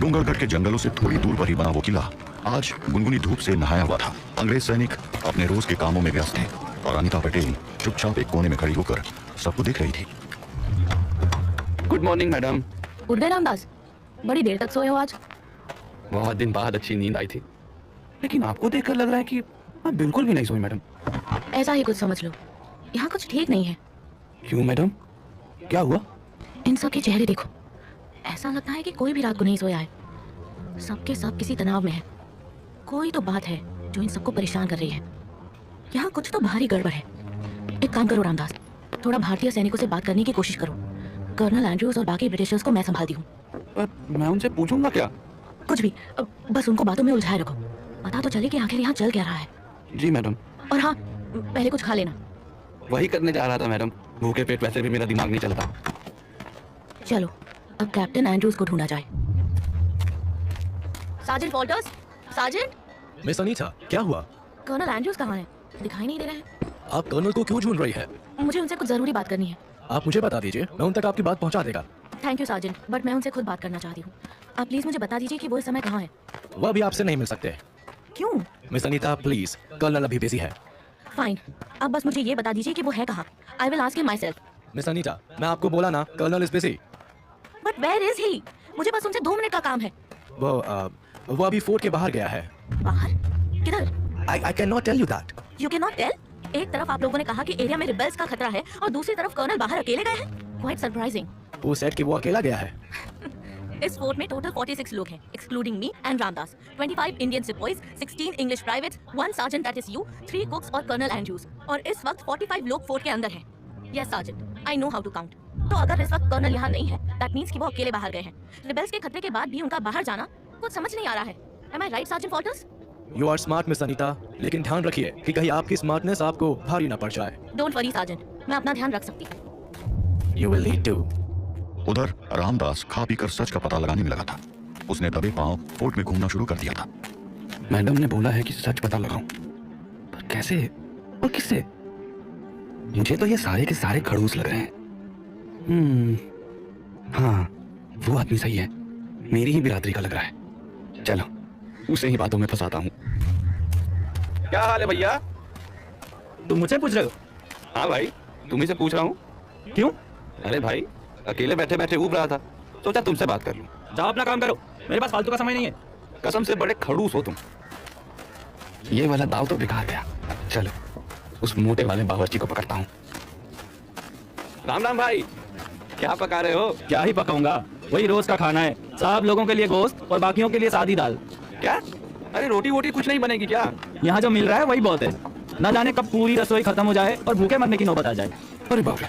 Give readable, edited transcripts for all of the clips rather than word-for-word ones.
डूंगरगढ़ के जंगलों से थोड़ी दूर पर ही बना वो किला आज गुनगुनी धूप से नहाया हुआ था। अंग्रेज सैनिक अपने रोज के कामों में व्यस्त थे और अनीता पटेल चुपचाप एक कोने में खड़ी होकर सबको देख रही थी। Good morning madam. उठ गए रामदास? बड़ी देर तक सोए हो आज? बहुत दिन बाद अच्छी नींद आई थी, लेकिन आपको देखकर लग रहा है कि आप बिल्कुल भी नहीं सोई मैडम। ऐसा ही कुछ समझ लो, यहाँ कुछ ठीक नहीं है। क्यों मैडम, क्या हुआ? इन सब के चेहरे देखो, ऐसा लगता है कि कोई भी रात को नहीं सोया है। सबके सब किसी तनाव में है। कोई तो बात है जो इन सबको परेशान कर रही है। यहाँ कुछ तो भारी गड़बड़ है। एक काम करो रामदास, थोड़ा भारतीय सैनिकों से बात करने की कोशिश करो। कर्नल एंड्रयूज और बाकी ब्रिटिशर्स को मैं संभालती हूँ। पर मैं उनसे पूछूंगा क्या? कुछ भी, बस उनको बातों में उलझाए रखो। पता तो चले कि आखिर यहाँ चल क्या रहा है। जी मैडम। और हाँ, पहले कुछ खा लेना। वही करने जा रहा था मैडम, भूखे पेट वैसे भी मेरा दिमाग नहीं चलता। चलो अब कैप्टन एंड्रयूज को ढूंढा जाए। Sergeant Walter's, sergeant. Miss Anita, क्या हुआ? कर्नल एंड्रयूज कहाँ हैं? दिखाई नहीं दे रहे हैं। आप कर्नल को क्यों ढूंढ रही है? मुझे उनसे कुछ जरूरी बात करनी है। आप मुझे बता दीजिए, मैं उन तक आपकी बात पहुंचा देगा। थैंक यू सार्जेंट, बट मैं उनसे खुद बात करना चाहती हूँ। आप प्लीज मुझे बता दीजिए कि वो इस समय कहाँ है। वो अभी आपसे नहीं मिल सकते। क्यों? मिस अनीता प्लीज, कर्नल अभी बिजी है। फाइन, अब बस मुझे ये बता दीजिए कि वो है कहाँ। I will ask him myself. Miss Anita, मैं आपको बोला ना, colonel is busy. But where is he? मुझे बस उनसे 2 मिनट का काम है। वो अभी फोर्ट के बाहर गया है। बाहर? किधर? I cannot tell you that. You can not tell? एक तरफ आप लोगों ने कहा कि एरिया में रिबेल्स का खतरा है और दूसरी तरफ कर्नल बाहर अकेले गए हैं। Quite surprising. वो सेट कि वो अकेला गया है। इस फोर्ट में टोटल 46 लोग हैं, excluding me and Ramdas. 25 Indian सिपाहीज, 16 English privates, 1 sergeant that is you, 3 cooks और कर्नल एंड्रयूज। और इस वक्त 45 लोग फोर्ट के अंदर हैं। Yes sergeant, I know how to count. तो अगर इस वक्त कर्नल यहाँ नहीं है, दैट मींस कि वो अकेले बाहर गए हैं। रिबेल्स के खतरे के बाद भी उनका बाहर जाना कुछ समझ नहीं आ रहा है। Am I right sergeant Walters? You are smart miss Anita, लेकिन ध्यान रखिए कि कहीं आपकी स्मार्टनेस आपको भारी ना पड़ जाए। डोंट वरी सार्जेंट, मैं अपना ध्यान रख सकती हूँ। You will need to. उधर रामदास खा पीकर सच का पता लगाने में लगा था। उसने दबे पांव फोर्ट में घूमना शुरू कर दिया था। मैडम ने बोला है कि सच पता लगाऊं, पर कैसे और किससे? मुझे तो ये सारे के सारे खड़ूस लग रहे हैं। हाँ, वो आदमी सही है, मेरी ही बिरादरी का लग रहा है। चलो उसे ही बातों में फंसाता हूँ। क्या हाल है भैया? तुम मुझसे पूछ रहे हो? हाँ भाई, तुम्ही से पूछ रहा हूँ। क्यों? अरे भाई, अकेले बैठे बैठे ऊब रहा था, सोचा तुमसे बात कर लूं। जाओ अपना काम करो, मेरे पास फालतू का समय नहीं है। कसम से बड़े खड़ूस हो तुम। ये वाला दाव तो बेकार गया। चलो उस मोटे वाले बावर्ची को पकड़ता हूँ। राम राम भाई, क्या पका रहे हो? क्या ही पकाऊंगा, वही रोज का खाना है। सब लोगों के लिए गोश्त और बाकियों के लिए सादी दाल। क्या? अरे रोटी वोटी कुछ नहीं बनेगी क्या? यहाँ जो मिल रहा है वही बहुत है। न जाने कब पूरी रसोई खत्म हो जाए और भूखे मरने की नौबत आ जाए। अरे बाप रे,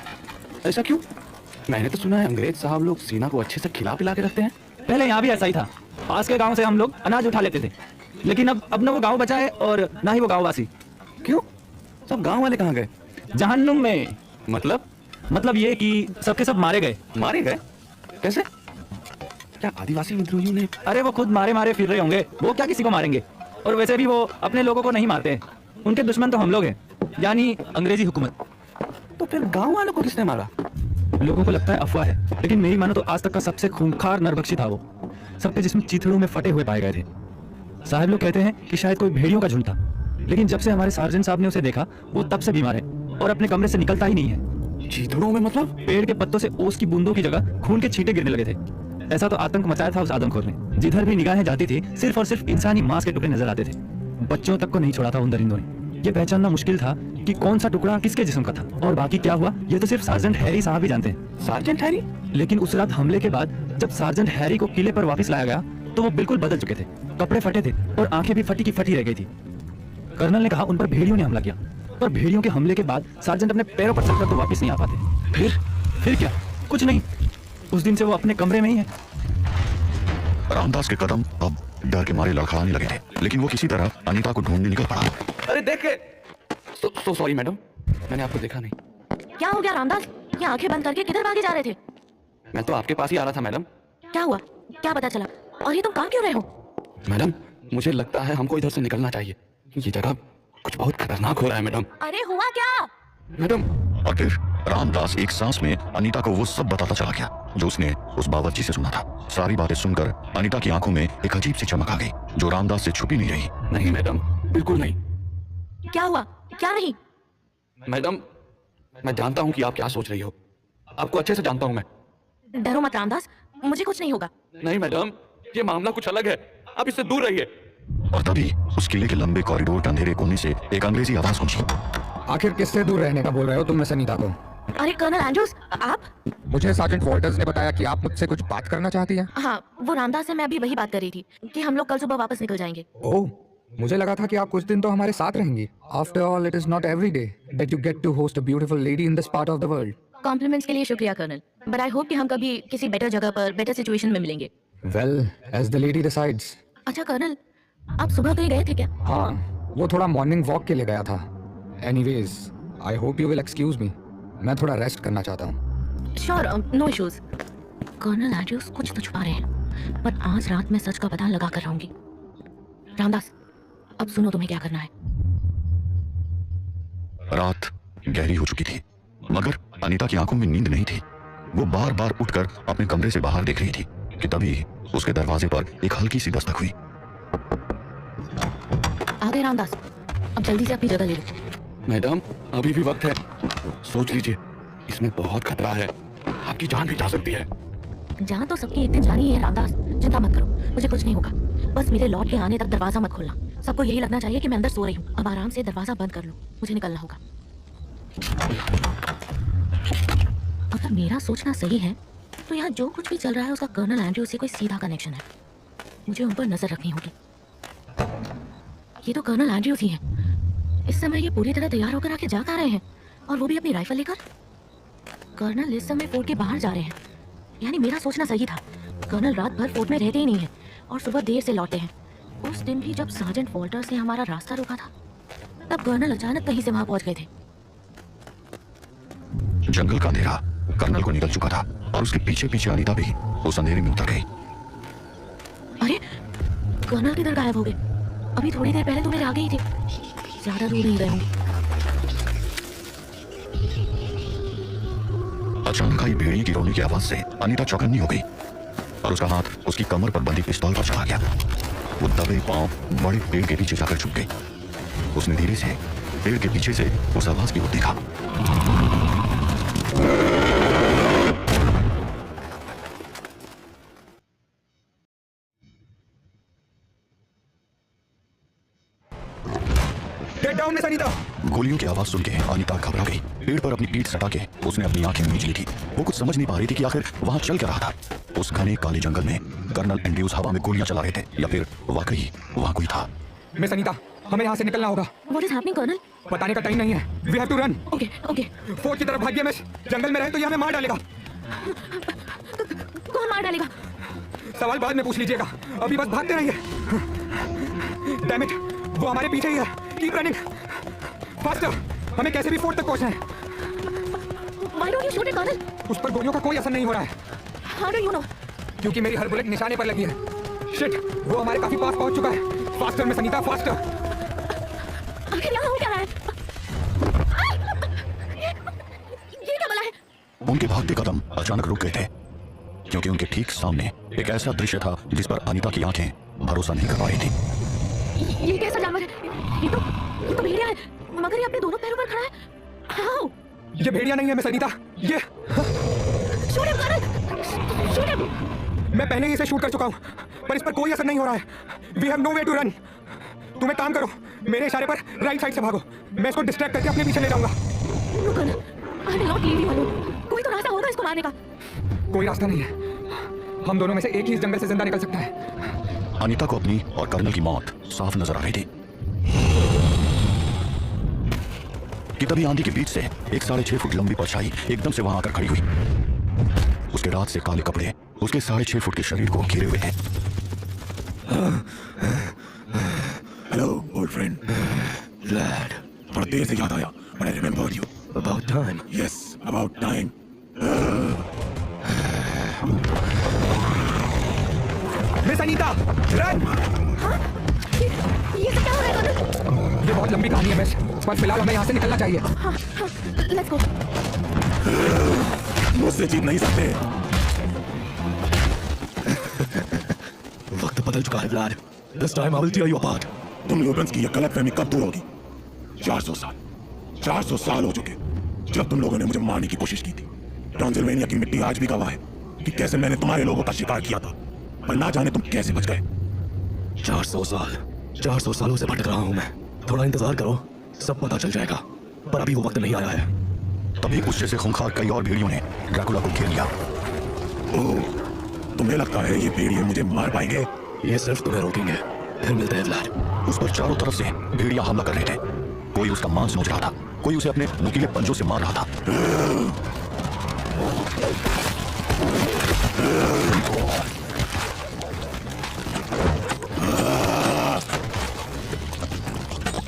ऐसा क्यों? मैंने तो सुना है अंग्रेज साहब लोग सेना को अच्छे से खिला पिला के रखते हैं। पहले यहाँ भी ऐसा ही था। पास के गांव से हम लोग अनाज उठा लेते थे, लेकिन अब न वो गांव बचा है और ना ही वो गांव वासी। क्यों? सब गांव वाले कहाँ गए? जहन्नुम में। मतलब ये कि सबके सब मारे गए। मारे गए? कैसे? क्या आदिवासी विद्रोहियों ने? अरे वो खुद मारे मारे फिर रहे होंगे, वो क्या किसी को मारेंगे। और वैसे भी वो अपने लोगों को नहीं मारते, उनके दुश्मन तो हम लोग हैं, यानी अंग्रेजी हुकूमत। तो फिर गांव वालों को किसने मारा? लोगों को लगता है अफवाह है, लेकिन मेरी मानो तो आज तक का सबसे खूंखार नरभक्षी था वो। सबके जिस्म चीथड़ों में फटे हुए पाए गए थे। साहब लोग कहते हैं कि शायद कोई भेड़ियों का झुंड था, लेकिन जब से हमारे सार्जेंट साहब ने उसे देखा, वो तब से बीमार है और अपने कमरे से निकलता ही नहीं है। चीथड़ों में मतलब? पेड़ के पत्तों से ओस की बूंदों की जगह खून के छींटे गिरने लगे थे। ऐसा तो आतंक मचाया था उस आदमखोर ने। जिधर भी निगाहें जाती थी, सिर्फ और सिर्फ इंसानी मांस के टुकड़े नजर आते थे। बच्चों तक को नहीं छोड़ा था उन दरिंदों ने। ये पहचानना मुश्किल था कि कौन सा टुकड़ा किसके जिस्म का था, और बाकी क्या हुआ ये तो सिर्फ सार्जेंट हैरी साहब ही जानते हैं। Sergeant Harry? लेकिन उस रात हमले के बाद जब सार्जेंट हैरी को किले पर वापस लाया गया, तो वो बिल्कुल बदल चुके थे। कपड़े फटे थे और आंखें भी फटी की फटी रह गई थी। कर्नल ने कहा उन पर भेड़ियों ने हमला किया, और भेड़ियों के हमले के बाद सार्जेंट अपने पैरों पर चलकर तो वापस नहीं आ पाते। फिर क्या? कुछ नहीं, उस दिन से वो अपने कमरे में ही है। रामदास के कदम अब डर के मारे लड़खड़ाने लगे थे, लेकिन वो किसी तरह अनीता को ढूंढने निकल पड़ा। अरे देखे, सो सॉरी मैडम, मैंने आपको देखा नहीं। क्या हो गया रामदास? ये आंखें बंद करके किधर भागे जा रहे थे? मैं तो आपके पास ही आ रहा था मैडम। क्या हुआ? क्या पता चला? और ये तुम कहाँ क्यों रहे हो? मैडम, मुझे लगता है हमको इधर से निकलना चाहिए। ये जगह कुछ बहुत खतरनाक हो रहा है मैडम। अरे हुआ क्या? मैडम, और फिर रामदास एक सांस में अनीता को वो सब बताता चला गया जो उसने उस बावर्ची से सुना था। सारी बातें सुनकर अनीता की आंखों में एक अजीब सी चमक आ गई जो रामदास से छुपी नहीं रही। नहीं मैडम, बिल्कुल नहीं। क्या हुआ? क्या नहीं? मैडम, मैं जानता हूँ कि आप क्या सोच रही हो। आपको अच्छे से जानता हूँ मैं। डरो मत रामदास, मुझे कुछ नहीं होगा। नहीं मैडम, ये मामला कुछ अलग है। आप इससे दूर रहिए। और तभी उस किले के लंबे कॉरिडोर के अंधेरे कोने से एक अंग्रेजी आवाज गूंजी। आखिर किससे दूर रहने का बोल रहे हो तुम मिस अनीता को? अरे कर्नल एंड्रूज, आप? मुझे सार्जेंट वॉल्टर्स ने बताया कि आप मुझसे कुछ बात करना चाहती हैं। हाँ, वो रामदास से मैं अभी वही बात कर रही थी कि हम लोग कल सुबह वापस निकल जाएंगे। ओह, मुझे लगा था कि आप कुछ दिन तो हमारे साथ रहेंगी। After all it is not every day that you get to host a beautiful lady in this part of the world. Compliments के लिए शुक्रिया कर्नल, बट आई होप कि हम कभी किसी बेटर जगह पर बेटर सिचुएशन में मिलेंगे। Well, as the lady decides. अच्छा कर्नल, आप सुबह कहीं गए थे क्या? हाँ, वो थोड़ा मॉर्निंग वॉक के लिए गया था। Anyways, I hope you will excuse me, मैं थोड़ा रेस्ट करना चाहता हूँ। Sure, no issues. Colonel Andrews कुछ तो छुपा रहे हैं, पर आज रात मैं सच का पता लगा कर रहूंगी। रामदास, अब सुनो तुम्हें क्या करना है। रात गहरी हो चुकी थी मगर अनीता की आंखों में नींद नहीं थी। वो बार बार उठकर अपने कमरे से बाहर देख रही थी कि तभी उसके दरवाजे पर एक हल्की सी दस्तक हुई। आ गए रामदास, अब जल्दी से अपनी जगह ले लो। मैडम, अभी भी वक्त है। सोच लीजिए, इसमें बहुत खतरा है। आपकी जान भी जा सकती है। जान तो सबकी एक दिन जानी है रामदास, चिंता मत करो, मुझे कुछ नहीं होगा। बस मेरे लौट के आने तक दरवाजा मत खोलना। सबको यही लगना चाहिए कि मैं अंदर सो रही हूँ। अब आराम से दरवाजा बंद कर लो, मुझे निकलना होगा। अगर मेरा सोचना सही है तो यहाँ जो कुछ भी चल रहा है उसका कर्नल एंड्रू से कोई सीधा कनेक्शन है। मुझे उन पर नजर रखनी होगी। ये तो कर्नल एंड्रूज ही हैं। इस समय ये पूरी तरह तैयार होकर आके जा कहाँ रहे हैं, और वो भी अपनी राइफल लेकर। कर्नल इस समय फोर्ट के बाहर जा रहे हैं, यानी मेरा सोचना सही था। कर्नल रात भर फोर्ट में रहते ही नहीं है और सुबह देर से लौटे हैं। उस दिन भी जब सार्जेंट वॉल्टर्स ने हमारा रास्ता रोका था तब कर्नल अचानक कहीं से वहां पहुंच गए थे। जंगल का अंधेरा कर्नल को निकल चुका था और उसके पीछे पीछे अनीता भी उस अंधेरे में उतर गई। अरे, कर्नल किधर गायब हो गए? अभी थोड़ी देर पहले तो मेरे आगे ही थे। ज्यादा दूर नहीं गए होंगे। अचानक आई भेड़िए की रोने की आवाज से अनीता चौकन्नी हो गई और उसका हाथ उसकी कमर पर बंधी पिस्तौल पर चढ़ा गया। वो दबे पांव बड़े पेड़ के पीछे जाकर छुप गई। उसने धीरे से पेड़ के पीछे से उस आवाज की ओर देखा। Get down miss Anita. गोलियों की आवाज सुन के अनीता घबरा गई। पेड़ पर अपनी पीठ सटा के उसने अपनी आंखें मीच ली थी। वो कुछ समझ नहीं पा रही थी कि आखिर वहां चल क्या रहा था। उस घने काले जंगल में कर्नल एंड्रूज हवा में गोलियां चला रहे थे या फिर वाकई वहां कोई था। मिस अनीता, हमें यहाँ से निकलना होगा। What is happening, colonel? बताने का टाइम नहीं है। We have to run. Okay okay. Fort की तरफ भागिए मिस। जंगल में रहे तो ये हमें मार डालेगा। कौन मार डालेगा? सवाल बाद में पूछ लीजिएगा, अभी बस भागते रहिए। डैम इट, वो हमारे पीछे ही है। कीप रनिंग फास्टर, हमें कैसे भी फोर्ट तक पहुंचना है। Why don't you shoot it, colonel? उस पर गोलियों का कोई असर नहीं हो रहा है How do you know? क्योंकि मेरी हर बुलेट निशाने पर लगी है। शिट, वो हमारे काफी पास पहुंच चुका है। Faster miss Anita, faster. आखिर यहाँ हो क्या रहा है? ये क्या बला है? उनके भागते कदम अचानक रुक गए थे क्योंकि उनके ठीक सामने एक ऐसा दृश्य था जिस पर अनीता की आंखें भरोसा नहीं कर पा रही थी। ये कैसा जानवर है? ये तो भेड़िया है, मगर ये अपने दोनों पैरों पर खड़ा है। How? ये भेड़िया नहीं है मिस अनीता, ये Shoot him, colonel! Shoot him! मैं पहले ही इसे शूट कर चुका हूँ पर इस पर कोई असर नहीं हो रहा है। We have no way to run. तुम एक काम करो, मेरे इशारे पर राइट साइड से भागो। मैं इसको डिस्ट्रैक्ट करके अपने पीछे ले जाऊंगा। No, colonel, I will not leave you alone. कोई तो रास्ता होगा इसको मारने का। कोई रास्ता नहीं है। हम दोनों में से एक ही इस जंगल से जिंदा निकल सकता है। अनीता को अपनी और कर्नल की मौत साफ नजर आ रही थी कि तभी आंधी के बीच से एक 6.5 फुट लंबी परछाई एकदम से वहां आकर खड़ी हुई। उसके रात से काले कपड़े उसके 6.5 फुट के शरीर को घेरे हुए थे। हेलो ओल्ड फ्रेंड, लैड, बड़ा देर से याद आया। But I remembered you. About time. Yes, about time. Miss Anita, run! ये सब क्या हो रहा है, कर्नल? ये बहुत लंबी कहानी है मिस, पर फिलहाल हमें यहाँ से निकलना चाहिए। Let's go. मुझसे जीत नहीं सकते। वक्त बदल चुका है व्लाड। This time I will tear you apart. तुम ल्यूपेंस की ये गलतफहमी कब दूर होगी? 400 साल हो चुके जब तुम लोगों ने मुझे मारने की कोशिश की थी। ट्रांसिल्वेनिया की मिट्टी आज भी गवाह है कि कैसे मैंने तुम्हारे लोगों का शिकार किया था, पर ना जाने तुम कैसे बच गए। 400 सालों से भटक रहा हूं मैं। थोड़ा इंतजार करो, सब पता चल जाएगा, पर अभी वो वक्त नहीं आया है। तभी उस जैसे खूंखार कई और भेड़ियों ने ड्रैकुला को घेर लिया। ओह, तुम्हें लगता है ये भेड़िए मुझे मार पाएंगे? ये सिर्फ तुम्हें रोकेंगे, फिर मिलते हैं व्लाड। उस पर चारों तरफ से भेड़िया हमला कर रहे थे। कोई उसका मांस नोच रहा था, कोई उसे अपने नुकीले पंजों से मार रहा था।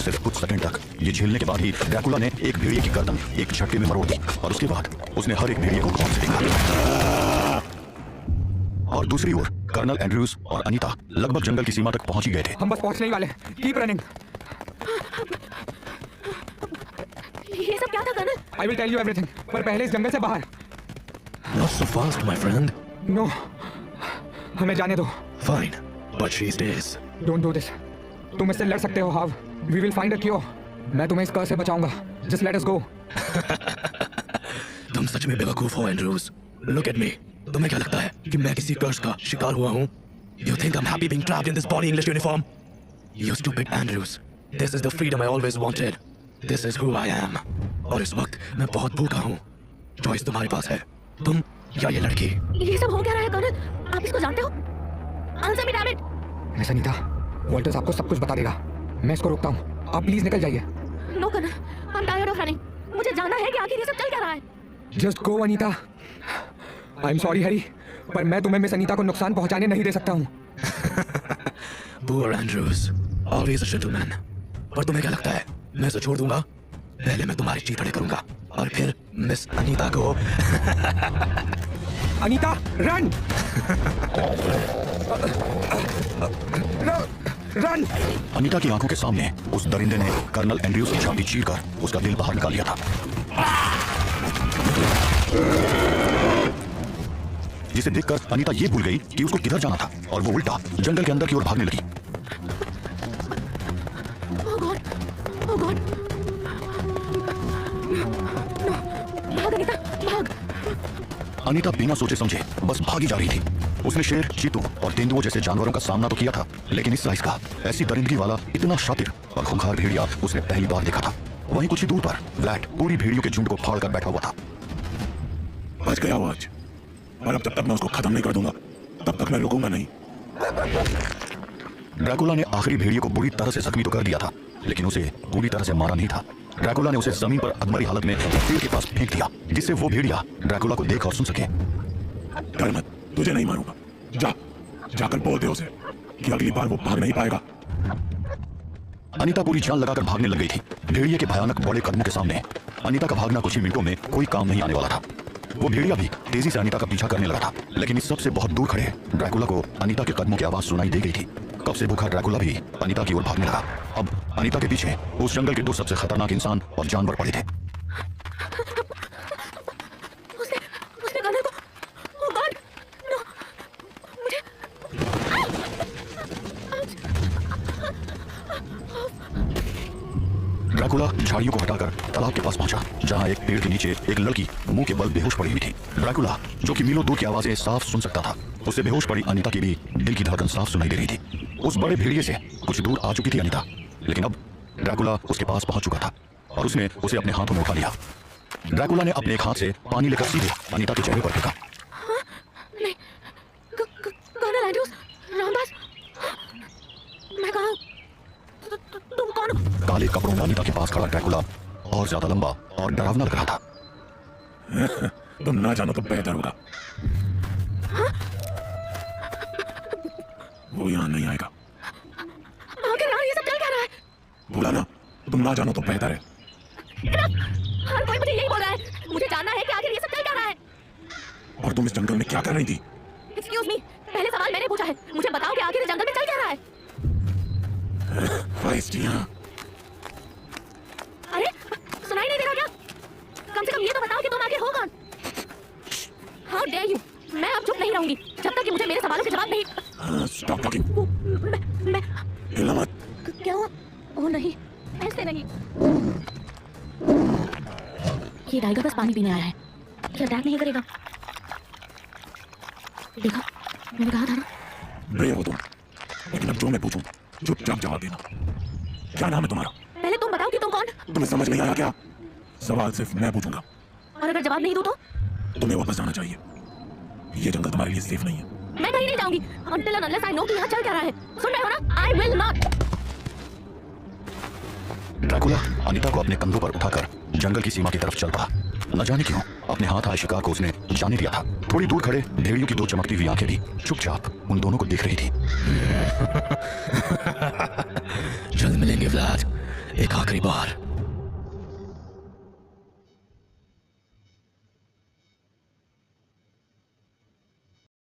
सिर्फ कुछ सेकंड तक ये झेलने के बाद ही ड्रैकुला ने एक भेड़िए की गर्दन एक झटके में मरोड़ दी और उसके बाद उसने हर एक भेड़िए को गौर से देखा। और दूसरी ओर कर्नल एंड्रयूज और अनीता लगभग जंगल की सीमा तक पहुंच ही गए थे। हम बस पहुंचने ही वाले। Keep running. ये सब क्या था colonel? I will tell you everything, पर पहले इस जंगल से बाहर। Not so fast, my friend. No, हमें जाने दो। Fine, but she stays. Don't do this. तुम इससे लड़ सकते हो हाव। We will find a cure. मैं तुम्हें इस कर्स से बचाऊंगा। जस्ट लेट अस गो। तुम सच में बेवकूफ हो एंड्रूज। Look at me. तुम्हें क्या लगता है कि मैं किसी कर्स का शिकार हुआ हूँ? You think I'm happy being trapped in this body English uniform? You stupid Andrews. This is the freedom I always wanted. This is who I am. और इस वक्त मैं बहुत भूखा हूँ। चॉइस तुम्हारे पास है, तुम या ये लड़की। ये सब हो क्या रहा है कर्नल? आप इसको जानते हो? Answer me damn it. Miss Anita, Walter's आपको सब कुछ बता देगा। मैं इसको रोकता हूँ, आप प्लीज निकल जाइए। No colonel, I am tired of running. मुझे जानना है कि आखिर ये सब चल क्या रहा है। Just go Anita. I am sorry Harry, पर मैं तुम्हें मिस अनीता को नुकसान पहुंचाने नहीं दे सकता हूँ। Poor Andrews, always a gentleman. पर तुम्हें क्या लगता है मैं इसे छोड़ दूंगा? पहले मैं तुम्हारी चीथड़े करूंगा और फिर मिस अनीता को। अनीता, रन! रन! अनीता की आंखों के सामने उस दरिंदे ने कर्नल एंड्रयूज की छाती चीरकर उसका दिल बाहर निकाल लिया था, जिसे देखकर अनीता ये भूल गई कि उसको किधर जाना था और वो उल्टा जंगल के अंदर की ओर भागने लगी। ओह गॉड, ओह गॉड। भाग अनीता, भाग। अनीता बिना सोचे समझे बस भागी जा रही थी। उसने शेर, चीतू और तेंदुओं जैसे जानवरों का सामना तो किया था, लेकिन इस साइज का, ऐसी दरिंदगी वाला इतना शातिर और खूंखार भेड़िया उसने पहली बार देखा था। वहीं कुछ ही दूर पर व्लाड पूरी भेड़ियों के झुंड को फाड़ कर बैठा हुआ था। बच गया वो आज, और अब जब तक मैं उसको खत्म नहीं कर दूंगा तब तक मैं रुकूंगा नहीं। ड्रैकुला ने आखिरी भेड़िए को बुरी तरह से जख्मी तो कर दिया था, लेकिन उसे पूरी तरह से मारा नहीं था। ड्रैकुला ने उसे जमीन पर अधमरी हालत में एक पेड़ के पास फेंक दिया, जिससे वो भेड़िया ड्रैकुला को देख और सुन सके। डर मत, तुझे नहीं मारूंगा। जाकर बोल दे उसे कि अगली बार वो भाग नहीं पाएगा। अनीता पूरी जान लगाकर भागने लग गई थी। भेड़िए के भयानक बड़े कदमों के सामने अनीता का भागना कुछ ही मिनटों में कोई काम नहीं आने वाला था। वो भेड़िया भी तेजी से अनीता का पीछा करने लगा था, लेकिन इस सबसे बहुत दूर खड़े ड्रैकुला को अनीता के कदमों की आवाज सुनाई दे गई थी। कब से भूखा ड्रैकुला भी अनीता की ओर भागने लगा। अब अनीता के पीछे उस जंगल के दो सबसे खतरनाक इंसान और जानवर पड़े थे। उसने कर्नल को, ओह गॉड, नो, मुझे ड्रैकुला झाड़ियों को हटाकर तालाब के पास पहुंचा, जहां एक पेड़ के नीचे एक लड़की मुंह के बल बेहोश पड़ी हुई थी। ड्रैकुला, जो कि मीलों दूर की आवाजें साफ सुन सकता था, उससे बेहोश पड़ी अनीता की भी दिल की धड़कन साफ सुनाई दे रही थी। उस बड़े भेड़िए से कुछ दूर आ चुकी थी अनीता, लेकिन अब ड्रैकुला उसके पास पहुंच चुका था और उसने उसे अपने हाथों में उठा लिया। ड्रैकुला ने अपने एक हाथ से पानी लेकर सीधे अनीता के चेहरे पर फेंका। नहीं, कर्नल एंड्रूज, रामदास, मैं कहाँ हूँ? तुम कौन हो? काले कपड़ों में अनीता के पास खड़ा ड्रैकुला और ज्यादा लंबा और डरावना लग रहा था। तुम ना जानो तो बेहतर होगा। वो यहाँ नहीं आएगा। आखिर यार ये सब चल क्या रहा है? बोला ना, तुम ना जानो तो बेहतर है। हर कोई मुझे यही बोल रहा है। मुझे जानना है कि आखिर ये सब चल क्या रहा है। और तुम इस जंगल में क्या कर रही थी? एक्सक्यूज मी, पहले सवाल मैंने पूछा है। मुझे बताओ कि आखिर इस जंगल में चल क्या रहा है। Feist, यहाँ नहीं रहूंगी जब तक कि मुझे मेरे सवालों के जवाब नहीं। Stop talking. मैं हिलना मत। क्या हुआ? ओह नहीं, ऐसे नहीं। ये टाइगर बस पानी पीने आया है, ये अटैक नहीं करेगा। देखा, मैंने कहा था ना। ब्रेव हो तुम, लेकिन अब जो मैं पूछूं चुपचाप जवाब देना। क्या नाम है तुम्हारा? पहले तुम बताओ कि तुम कौन? तुम्हें समझ नहीं आया क्या? सवाल सिर्फ मैं पूछूंगा। और अगर जवाब नहीं दूं तो? तुम्हें वापस जाना चाहिए। ये जंगल तुम्हारे लिए सेफ नहीं है। मैं कहीं नहीं जाऊंगी until and unless I know कि यहाँ चल क्या रहा है। सुन रहे हो ना? I will not। Dracula Anita को अपने कंधों पर उठाकर जंगल की सीमा की तरफ चल पड़ा। न जाने क्यों अपने हाथ आए शिकार को उसने जाने दिया था। थोड़ी दूर खड़े भेड़ियों की दो चमकती हुई आंखें भी चुपचाप उन दोनों को देख रही थी। जल्द मिलेंगे व्लाद, एक आखिरी बार।